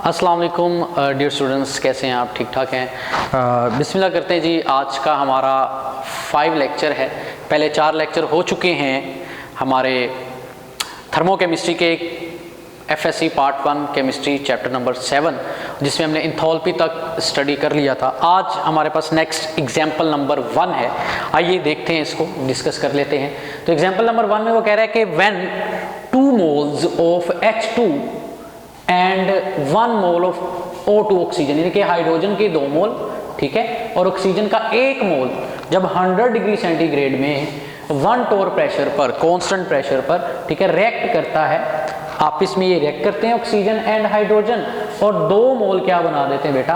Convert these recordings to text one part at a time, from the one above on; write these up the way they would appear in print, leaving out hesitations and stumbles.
अस्सलाम वालेकुम dear students, कैसे हैं आप? ठीक ठाक हैं? बिस्मिल्लाह करते हैं जी। आज का हमारा 5 लेक्चर है। पहले 4 लेक्चर हो चुके हैं हमारे थर्मोकेमिस्ट्री के FSc part 1 chemistry chapter number 7, जिसमें हमने इंथैल्पी तक स्टडी कर लिया था। आज हमारे पास नेक्स्ट एग्जाम्पल नंबर 1 है। आइए देखते हैं, इसको डिस्कस कर लेते हैं। तो एग्जाम्पल नंबर 1 में वो कह रहा है कि when 2 moles of H2 and 1 mole of O2 oxygen, यानी कि हाइड्रोजन के 2 मोल, ठीक है, और ऑक्सीजन का 1 मोल जब 100 डिग्री सेंटीग्रेड में 1 टोर प्रेशर पर, कांस्टेंट प्रेशर पर, ठीक है, रिएक्ट करता है, आपस में ये रिएक्ट करते हैं ऑक्सीजन एंड हाइड्रोजन, और 2 मोल क्या बना देते हैं बेटा?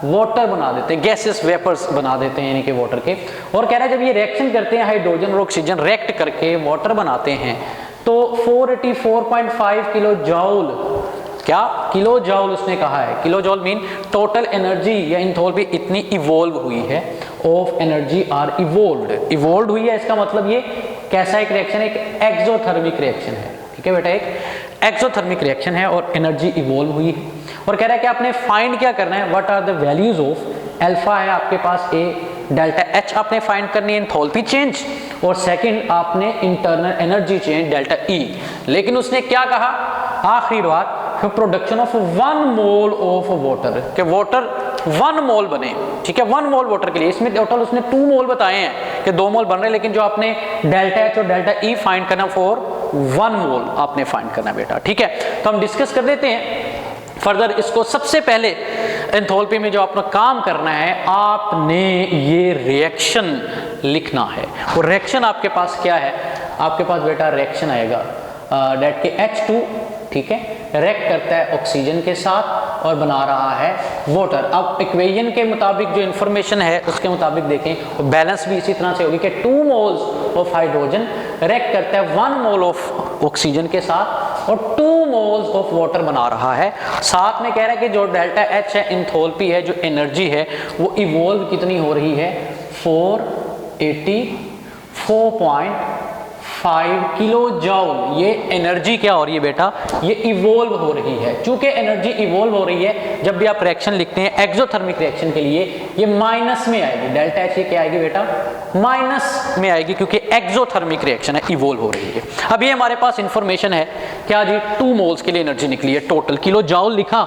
वाटर बना देते हैं, गैसेस वेपर्स बना देते हैं, यानी कि वाटर के। और कह रहा है जब ये रिएक्शन करते हैं, हाइड्रोजन और ऑक्सीजन रिएक्ट करके वाटर बनाते हैं, तो 484.5 किलो जॉल, क्या किलो जॉल उसने कहा है, किलो जॉल मीन टोटल एनर्जी या एंथैल्पी इतनी इवॉल्व हुई है, ऑफ एनर्जी आर इवॉल्व्ड हुई है। इसका मतलब ये कैसा एक रिएक्शन है? एक एक्सोथर्मिक रिएक्शन है, ठीक है बेटा, एक एक्सोथर्मिक रिएक्शन है और एनर्जी इवॉल्व हुई है। और कह रहा है कि आपने फाइंड क्या करना है, what are the values of alpha है आपके पास ए, डेल्टा एच आपने फाइंड करनी है, एंथैल्पी चेंज, और सेकंड आपने internal energy change delta E. लेकिन उसने क्या कहा आखिरी बार, production of 1 mole of water, के वाटर 1 मोल बने, ठीक है, 1 मोल वाटर के लिए। इसमें टोटल उसने 2 मोल बताए हैं कि 2 मोल बन रहे हैं, लेकिन जो आपने डेल्टा एच और डेल्टा ई फाइंड करना फॉर 1 मोल आपने फाइंड करना बेटा, ठीक है। तो हम डिस्कस कर देते हैं फर्दर इसको। सबसे पहले एंथैल्पी में जो आपने काम करना है, आपने ये रिएक्शन लिखना है। और रिएक्शन आपके पास क्या है? आपके पास बेटा रिएक्शन आएगा डेट के H2, ठीक है, रिएक्ट करता है ऑक्सीजन के साथ और बना रहा है वाटर। अब इक्वेशन के मुताबिक जो इंफॉर्मेशन है उसके मुताबिक देखें, बैलेंस भी इसी तरह से होगी कि 2 मोल्स ऑफ हाइड्रोजन रिएक्ट करता है 1 मोल ऑफ ऑक्सीजन के साथ और 2 मोल्स ऑफ वाटर बना रहा है। साथ में कह रहा है कि जो डेल्टा एच है, एंथैल्पी है, जो एनर्जी है, वो इवॉल्व कितनी हो रही है? 484.5 किलो जॉल। ये एनर्जी क्या हो रही है बेटा? ये इवॉल्व हो रही है। चूंकि एनर्जी इवॉल्व हो रही है, जब भी आप रिएक्शन लिखते हैं एक्सोथर्मिक रिएक्शन के लिए, ये माइनस में आएगी। डेल्टा एच ये क्या आएगी बेटा? माइनस में आएगी, क्योंकि एक्सोथर्मिक रिएक्शन है, इवॉल्व हो रही है। अब ये हमारे पास इंफॉर्मेशन है क्या जी? 2 मोल्स के लिए एनर्जी निकली है टोटल, किलो जॉल लिखा,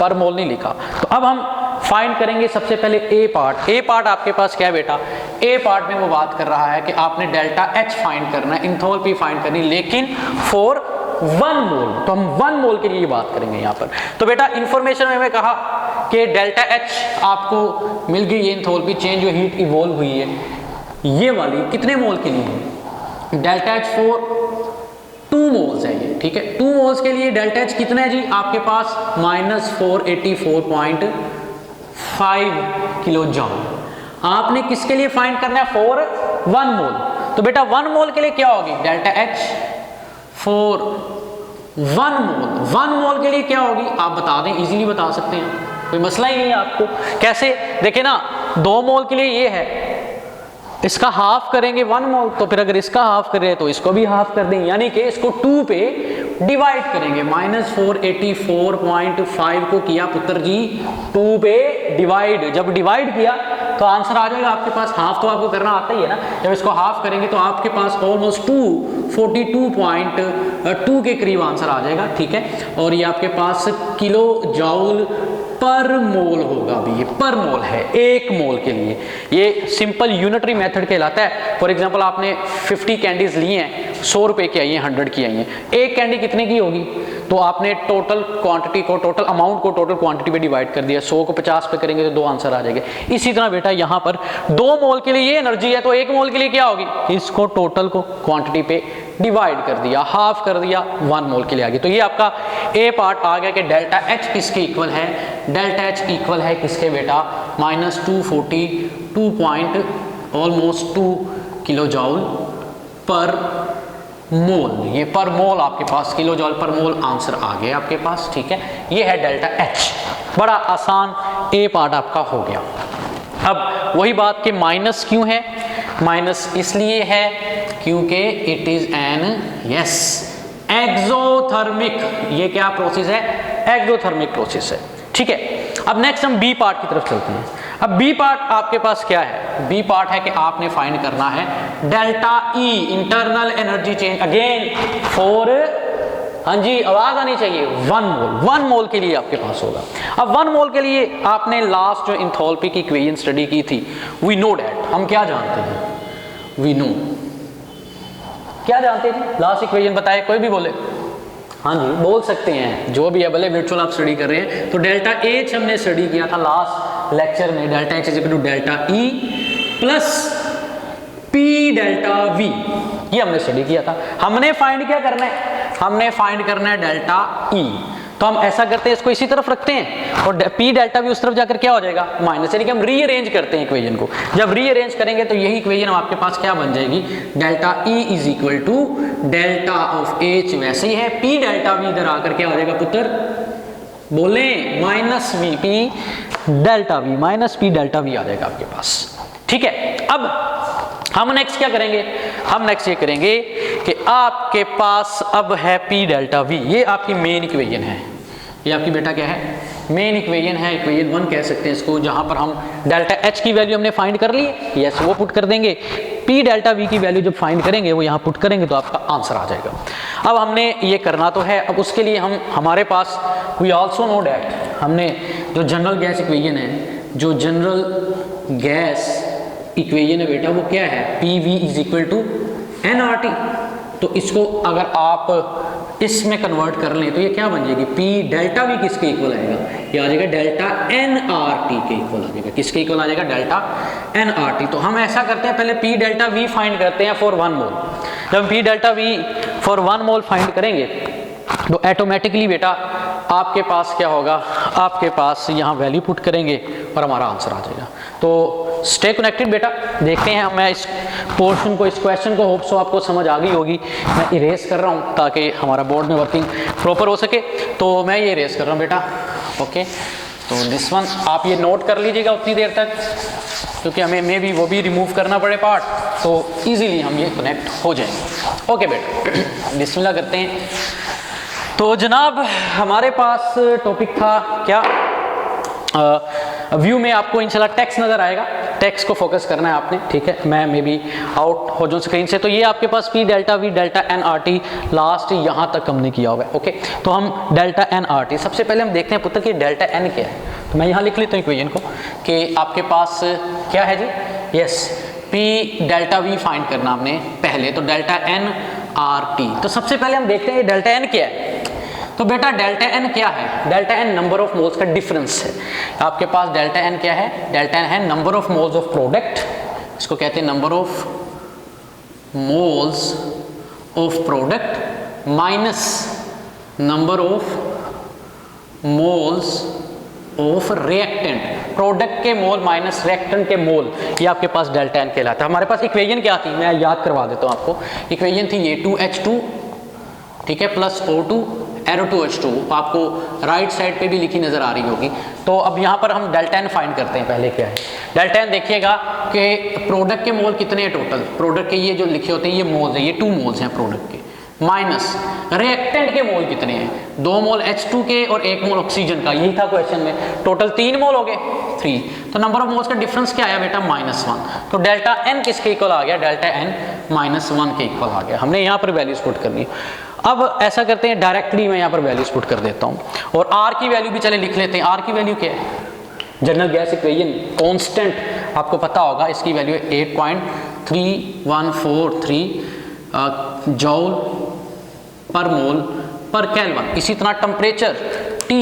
पर मोल नहीं लिखा। तो अब हम फाइंड करेंगे सबसे पहले ए पार्ट। ए पार्ट आपके पास क्या है बेटा? ए पार्ट में वो बात कर रहा है कि आपने डेल्टा एच फाइंड करना है, एंथैल्पी फाइंड करनी, लेकिन फॉर 1 मोल। तो हम 1 मोल के लिए बात करेंगे यहाँ पर। तो बेटा इंफॉर्मेशन में कहा कि डेल्टा एच आपको मिल गई, एंथैल्पी चेंज जो हीट इवॉल्व हुई है, ये वाली कितने मोल के लिए? डेल्टा एच फॉर 2 मोल्स है ये, ठीक है। 2 मोल्स के लिए डेल्टा एच कितना है जी? आपके पास -484.5 किलो जॉल। आपने किसके लिए फाइंड करना है? फॉर 1 मोल। तो बेटा 1 मोल के लिए क्या होगी? डेल्टा एच फॉर 1 मोल। 1 मोल के लिए क्या होगी आप बता दें, इजीली बता सकते हैं, कोई मसला ही नहीं है आपको। कैसे? देखिए ना, 2 मोल के लिए ये है, इसका हाफ करेंगे 1 मोल, तो फिर अगर इसका हाफ करें तो इसको भी हाफ कर देंगे, यानी कि इसको 2 पे डिवाइड करेंगे। -484.5 को किया पुत्र जी 2 पे डिवाइड। जब डिवाइड किया तो आंसर आ जाएगा आपके पास। हाफ तो आपको करना आता ही है ना। जब इसको हाफ करेंगे तो आपके पास ऑलमोस्ट 242.2 के करीब आंसर आ जाएगा, ठीक है। और ये आपके पास किलो जॉल पर मोल होगा भी, ये पर मोल है 1 मोल के लिए। ये सिंपल यूनिटरी मेथड कहलाता है। फॉर एग्जांपल आपने 50 कैंडीज ली हैं, 100 रुपए की आई हैं, 100 की आई हैं, एक कैंडी कितने की होगी? तो आपने टोटल क्वांटिटी को, टोटल अमाउंट को टोटल क्वांटिटी पे डिवाइड कर दिया। 100 को 50 पे करेंगे तो 2 आंसर आ जाएंगे। इसी तरह बेटा यहाँ पर 2 मोल के लिए ये एनर्जी है, तो 1 मोल के लिए क्या होगी? इसको टोटल को क्वांटिटी पे डिवाइड कर दिया, हाफ कर दिया, 1 मोल के लिए आ गई। तो ये आपका ए पार्ट आ गया कि डेल्टा एच किसके इक्वल है? डेल्टा एच इक्वल है किसके बेटा? -242.2 किलो जॉल पर मोल। ये पर मोल आपके पास, किलो जॉल पर मोल आंसर आ गया आपके पास, ठीक है। ये है डेल्टा एच। बड़ा आसान ए पार्ट आपका हो गया। अब वही बात कि माइनस क्यों है? माइनस इसलिए है क्योंकि इट इज एन एक्सोथर्मिक। ये क्या प्रोसेस है? एक्सोथर्मिक प्रोसेस है। ठीक है, अब नेक्स्ट हम बी पार्ट की तरफ चलते हैं। अब बी पार्ट आपके पास क्या है? बी पार्ट है कि आपने फाइंड करना है delta E, internal energy change again for, हाँ जी आवाज आनी चाहिए, 1 मोल। 1 मोल के लिए आपके पास होगा। अब 1 मोल के लिए आपने लास्ट जो इंथैल्पी की इक्वेशन स्टडी की थी, वी नो डेट, हम क्या जानते हैं? वी नो, क्या जानते थे? लास्ट इक्वेशन बताए, कोई भी बोले। हाँ जी बोल सकते हैं, जो भी है, भले वर्चुअल आप स्टडी कर रहे हैं। तो डेल्टा एच हमने स्टडी किया था लास्ट लेक्चर में, delta H is equal to delta E plus P delta V, ये हमने स्टडी किया था। हमने फाइंड क्या करना है? हमने फाइंड करना है डेल्टा ई। तो हम ऐसा करते हैं, इसको इसी तरफ रखते हैं और पी डेल्टा भी उस तरफ जाकर क्या हो जाएगा? माइनस, यानी कि हम रीअरेंज करते हैं इक्वेशन को। जब रीअरेंज करेंगे तो यही इक्वेशन आपके पास क्या बन जाएगी? Delta E is equal to delta of H वैसे ही है, पी डेल्टा वी इधर आकर क्या हो जाएगा पुत्र? बोले minus V P delta V, minus P delta V आ जाएगा आपके पास। ठीक है, अब हम नेक्स्ट क्या करेंगे? हम नेक्स्ट ये करेंगे कि आपके पास अब है पी डेल्टा वी, ये आपकी मेन इक्वेशन है। ये आपकी बेटा क्या है? मेन इक्वेशन है, इक्वेशन 1 कह सकते हैं इसको, जहां पर हम डेल्टा एच की वैल्यू हमने फाइंड कर ली, यस वो पुट कर देंगे। पी डेल्टा वी की वैल्यू जब फाइंड करेंगे वो यहाँ पुट करेंगे तो आपका आंसर आ जाएगा। अब हमने ये करना तो है, अब उसके लिए हमारे पास वी आल्सो नो डैट, हमने जो जनरल गैस इक्वेशन है, जो जनरल गैस इक्वेशन है बेटा, वो क्या है? P V is equal to N R T. तो इसको अगर आप इसमें कन्वर्ट कर लें तो ये क्या बन जाएगी? पी डेल्टा वी किसके इक्वल आएगा? ये आ जाएगा डेल्टा एन आर टी के इक्वल आ जाएगा। किसके इक्वल आ जाएगा? Delta N R T. तो हम ऐसा करते हैं, पहले पी डेल्टा वी फाइंड करते हैं फॉर 1 मोल। जब हम P delta we for 1 mole find करेंगे तो ऑटोमेटिकली बेटा आपके पास क्या होगा? आपके पास यहाँ वैल्यू पुट करेंगे और हमारा आंसर आ जाएगा। तो स्टे कनेक्टेड बेटा, देखते हैं। मैं इस पोर्शन को, इस क्वेश्चन को होप सो आपको समझ आ गई होगी। मैं इरेज कर रहा हूँ ताकि हमारा बोर्ड में वर्किंग प्रॉपर हो सके, तो मैं ये इरेज कर रहा हूँ बेटा। ओके, तो दिस वन आप ये नोट कर लीजिएगा उतनी देर तक, क्योंकि हमें मे भी वो भी रिमूव करना पड़े पार्ट, तो ईजिली हम ये कनेक्ट हो जाएंगे। ओके बेटा, बिस्मिल्लाह करते हैं। तो जनाब हमारे पास टॉपिक था क्या? व्यू में आपको इंशाल्लाह टेक्स्ट नज़र आएगा, टेक्स्ट को फोकस करना है आपने। ठीक है, मैं मे बी आउट हो जाऊँ स्क्रीन से। तो ये आपके पास P delta V delta N R T last यहाँ तक हमने किया होगा। ओके, तो हम डेल्टा एन आर टी सबसे पहले हम देखते हैं पुत्र कि डेल्टा एन क्या है। तो मैं यहाँ लिख लेता हूँ इक्वेशन को कि आपके पास क्या है जी? Yes, P delta V find करना हमने पहले, तो डेल्टा एन आर टी। तो सबसे पहले हम देखते हैं डेल्टा एन क्या है। तो बेटा डेल्टा एन क्या है? Delta N number of moles का डिफरेंस है। आपके पास डेल्टा एन क्या है? डेल्टा एन है number of moles of product, इसको कहते हैं number of moles of product minus number of moles of reactant. Product के मोल माइनस रिएक्टेंट के मोल, ये आपके पास डेल्टा एन कहलाता है। हमारे पास इक्वेशन क्या थी? मैं याद करवा देता हूँ आपको। इक्वेशन थी A2H2, ठीक है, प्लस O2 एरो 2H2, आपको राइट साइड पे भी लिखी नजर आ रही होगी। तो अब यहाँ पर हम डेल्टा एन फाइंड करते हैं। पहले क्या है डेल्टा एन? देखिएगा कि प्रोडक्ट के मोल कितने हैं टोटल। प्रोडक्ट के ये जो लिखे होते हैं ये मोल्स हैं, ये 2 मोल्स हैं प्रोडक्ट के, माइनस रिएक्टेंट के मोल कितने हैं? 2 मोल H2 के और 1 मोल ऑक्सीजन का, यही था क्वेश्चन में। टोटल 3 मोल हो गए, 3। तो नंबर ऑफ मोल्स का डिफरेंस क्या आया बेटा? -1। तो डेल्टा एन किसके इक्वल आ गया? डेल्टा एन -1 के इक्वल आ गया। हमने यहाँ पर वैल्यूज पुट करनी। अब ऐसा करते हैं, डायरेक्टली मैं यहाँ पर वैल्यूज पुट कर देता हूँ और आर की वैल्यू भी चले लिख लेते हैं। आर की वैल्यू क्या है? जनरल गैस इक्वेशन कांस्टेंट आपको पता होगा, इसकी वैल्यू है 8.3143 जूल पर मोल पर केल्विन। इसी तरह टेम्परेचर T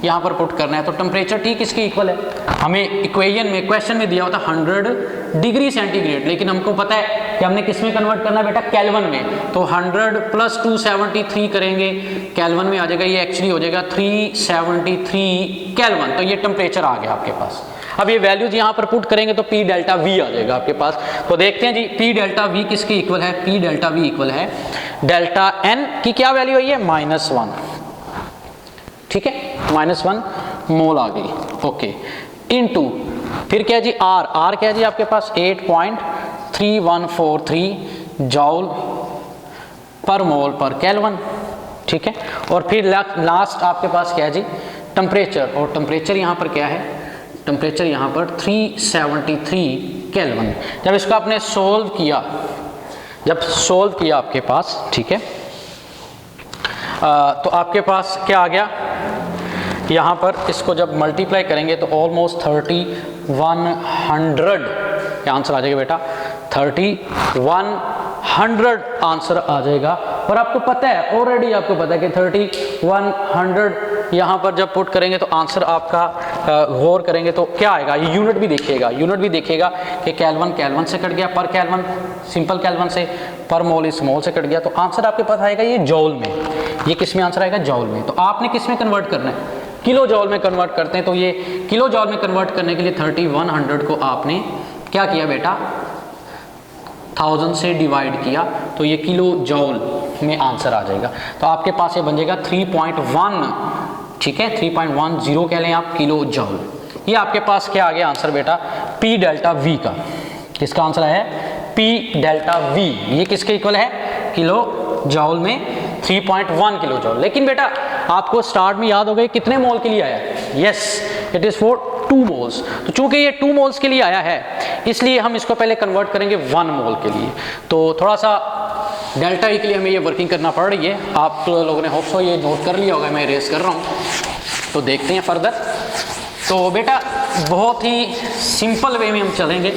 यहाँ पर पुट करना है। तो टेम्परेचर T किसके इक्वल है? हमें इक्वेशन में, क्वेश्चन में दिया होता 100 डिग्री सेंटीग्रेड, लेकिन हमको पता है कि हमने किस में कन्वर्ट करना है बेटा? केल्विन में। तो 100 प्लस 273 करेंगे, केल्विन में आ जाएगा, ये एक्चुअली हो जाएगा 373 केल्विन। तो ये टेम्परेचर आ गया आपके पास। अब ये वैल्यूज यहाँ पर पुट करेंगे तो पी डेल्टा वी आ जाएगा आपके पास। तो देखते हैं जी, पी डेल्टा वी किसके इक्वल है? पी डेल्टा वी इक्वल है डेल्टा एन की क्या वैल्यू आई है? -1। ठीक है, -1 मोल आ गई। ओके, इनटू फिर क्या जी? आर। आर क्या जी आपके पास? 8.3143 जूल पर मोल पर केल्विन। ठीक है। और फिर लास्ट आपके पास क्या है जी, टेम्परेचर, और टेम्परेचर यहाँ पर क्या है, टेम्परेचर यहाँ पर 373 केल्विन। जब इसको आपने सोल्व किया, जब सोल्व किया आपके पास, ठीक है, तो आपके पास क्या आ गया, यहाँ पर इसको जब मल्टीप्लाई करेंगे तो ऑलमोस्ट 3100 क्या आंसर आ जाएगा बेटा, 3100 आंसर आ जाएगा। और आपको पता है, ऑलरेडी आपको पता है कि 3100 यहाँ पर जब पुट करेंगे तो आंसर आपका गौर करेंगे तो क्या आएगा, ये यूनिट भी देखिएगा, यूनिट भी देखिएगा कि केल्विन केल्विन से कट गया, पर केल्विन सिंपल केल्विन से, पर मोल स्मॉल से कट गया, तो आंसर आपके पास आएगा ये जौल में। ये किस में आंसर आएगा, जौल में। तो आपने किस में कन्वर्ट करना है, किलो जौल में कन्वर्ट करते हैं। तो ये किलो जौल में कन्वर्ट करने के लिए 3100 को आपने क्या किया बेटा, 1000 से डिवाइड किया, तो ये किलो जौल में आंसर आ जाएगा। तो आपके पास ये बन जाएगा 3.1, ठीक है, 3.10 कह लें आप, किलो जौल। ये आपके पास क्या आ गया आंसर बेटा, पी डेल्टा वी का। किसका आंसर है, पी डेल्टा वी। ये किसके इक्वल है, किलो जौल में 3.1 किलो जौल। लेकिन बेटा आपको स्टार्ट में याद हो गया कितने मोल के लिए आया है, yes, it is for 2 moles. तो चूंकि ये 2 मोल्स के लिए आया है, इसलिए हम इसको पहले कन्वर्ट करेंगे 1 मोल के लिए। तो थोड़ा सा डेल्टा ई के लिए हमें ये वर्किंग करना पड़ रही है। आप लोगों ने होप सो ये नोट कर लिया होगा, मैं रेस कर रहा हूँ, तो देखते हैं फर्दर। तो बेटा बहुत ही सिंपल वे में हम चलेंगे।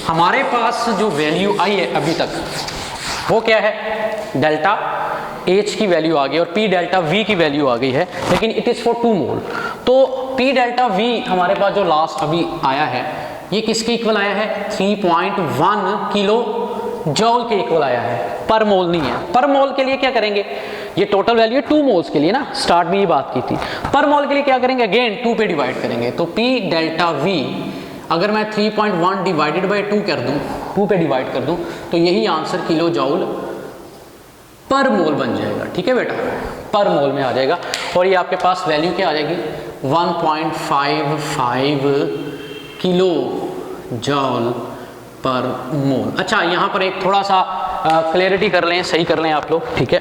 हमारे पास जो वैल्यू आई है अभी तक वो क्या है, डेल्टा एच की वैल्यू आ गई और पी डेल्टा वी की वैल्यू आ गई है, लेकिन इट इज़ फॉर 2 मोल। तो पी डेल्टा वी हमारे पास जो लास्ट अभी आया है, ये किसके इक्वल आया है, 3.1 किलो जौल के इक्वल आया है, पर मोल नहीं है। पर मोल के लिए क्या करेंगे, ये टोटल वैल्यू है 2 मोल्स के लिए ना, स्टार्ट में ये बात की थी। पर मोल के लिए क्या करेंगे, अगेन 2 पे डिवाइड करेंगे। तो पी डेल्टा वी अगर मैं 3.1 डिवाइडेड बाई 2 कर दूं, 2 पे डिवाइड कर दूं, तो यही आंसर किलो जौल पर मोल बन जाएगा। ठीक है बेटा, पर मोल में आ जाएगा। और ये आपके पास वैल्यू क्या आ जाएगी, 1.55 किलो जौल पर मोल। अच्छा, यहाँ पर एक थोड़ा सा क्लैरिटी कर लें, सही कर लें आप लोग, ठीक है।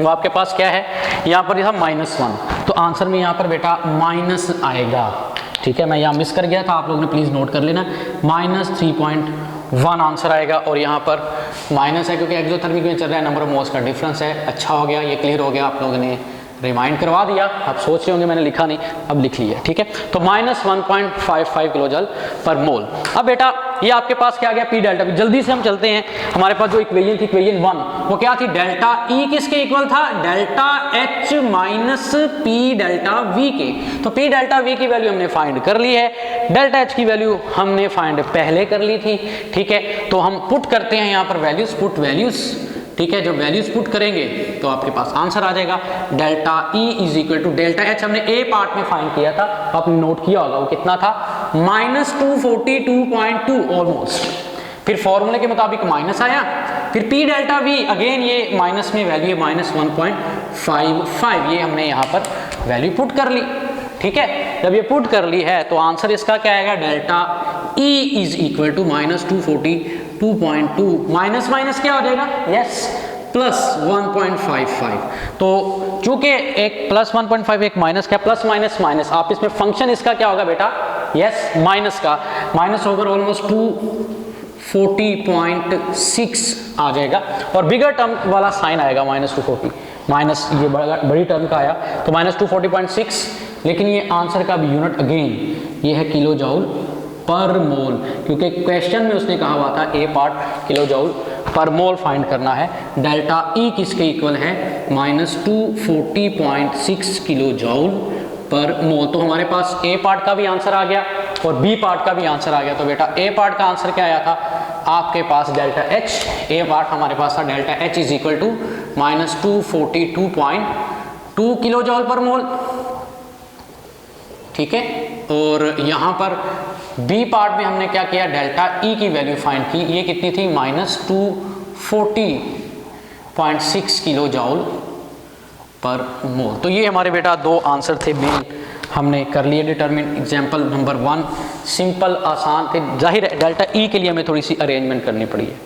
वो आपके पास क्या है, यहाँ पर यह -1, तो आंसर में यहाँ पर बेटा माइनस आएगा। ठीक है, मैं यहाँ मिस कर गया था, आप लोगों ने प्लीज़ नोट कर लेना, -3.1 आंसर आएगा। और यहाँ पर माइनस है क्योंकि एक्सोथर्मिक में चल रहा है, नंबर ऑफ मोल्स का डिफरेंस है। अच्छा हो गया, ये क्लियर हो गया, आप लोगों ने रिमाइंड करवा दिया। आप सोच रहे होंगे मैंने लिखा नहीं, अब लिख लिया। ठीक है, तो -1.55 किलो जल पर मोल। अब बेटा ये आपके पास क्या आ गया, पी डेल्टा वी। जल्दी से हम चलते हैं, हमारे पास जो इक्वेशन थी, इक्वेशन 1, वो क्या थी, डेल्टा ई किसके इक्वल था, delta H minus P delta we के। तो पी डेल्टा वी की वैल्यू हमने फाइंड कर ली है, डेल्टा एच की वैल्यू हमने फाइंड पहले कर ली थी। ठीक है, तो हम पुट करते हैं यहाँ पर वैल्यूज, पुट वैल्यूज। ठीक है, जब वैल्यूज पुट करेंगे तो आपके पास आंसर आ जाएगा, delta E is equal to delta H हमने ए पार्ट में फाइंड किया था, आपने नोट किया होगा, वो कितना था, -242.2 ऑलमोस्ट। फिर फॉर्मूले के मुताबिक माइनस आया, फिर पी डेल्टा वी अगेन ये माइनस में वैल्यू है -1.55, ये हमने यहाँ पर वैल्यू पुट कर ली। ठीक है, जब ये पुट कर ली है तो आंसर इसका क्या आएगा, delta E is equal to -242.2 minus minus क्या हो जाएगा, यस, +1.55। तो चूंकि एक +1.5 एक माइनस क्या, प्लस माइनस माइनस, आप इसमें फंक्शन इसका क्या होगा बेटा, यस, माइनस का, माइनस होकर ऑलमोस्ट 240.6 आ जाएगा। और बिगर टर्म वाला साइन आएगा -240, माइनस ये बड़ी टर्म का आया तो -240.6। लेकिन ये आंसर का भी यूनिट अगेन ये है किलो जौल पर मोल, क्योंकि क्वेश्चन में उसने कहा हुआ था ए पार्ट किलो जौल पर मोल फाइंड करना है। डेल्टा ई किसके इक्वल है, -240.6 किलो जौल पर मोल। तो हमारे पास ए पार्ट का भी आंसर आ गया और बी पार्ट का भी आंसर आ गया। तो बेटा ए पार्ट का आंसर क्या आया था आपके पास, डेल्टा एच। ए पार्ट हमारे पास था delta H is equal to -242.2 kilojoule per mole. ठीक है, और यहाँ पर बी पार्ट में हमने क्या किया, डेल्टा ई की वैल्यू फाइंड की, ये कितनी थी, -240.6 किलो जौल पर मोल। तो ये हमारे बेटा 2 आंसर थे मेन, हमने कर लिए डिटरमिन। एग्जाम्पल नंबर 1 सिंपल आसान थे, जाहिर है डेल्टा ई के लिए हमें थोड़ी सी अरेंजमेंट करनी पड़ी है।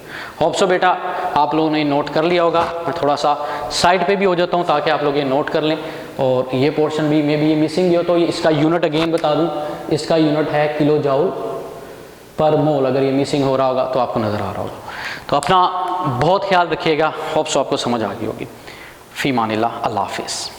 होप सो बेटा आप लोगों ने नोट कर लिया होगा, मैं थोड़ा सा साइड पे भी हो जाता हूँ ताकि आप लोग ये नोट कर लें। और ये पोर्शन भी मे बी ये मिसिंग भी हो तो इसका यूनिट अगेन बता दूँ, इसका यूनिट है किलो जाउल पर मोल। अगर ये मिसिंग हो रहा होगा तो आपको नज़र आ रहा होगा। तो अपना बहुत ख्याल रखिएगा। होप्स आपको समझ आ गई होगी। फ़ी मानिल्लाह, अल्लाह हाफ़िज़।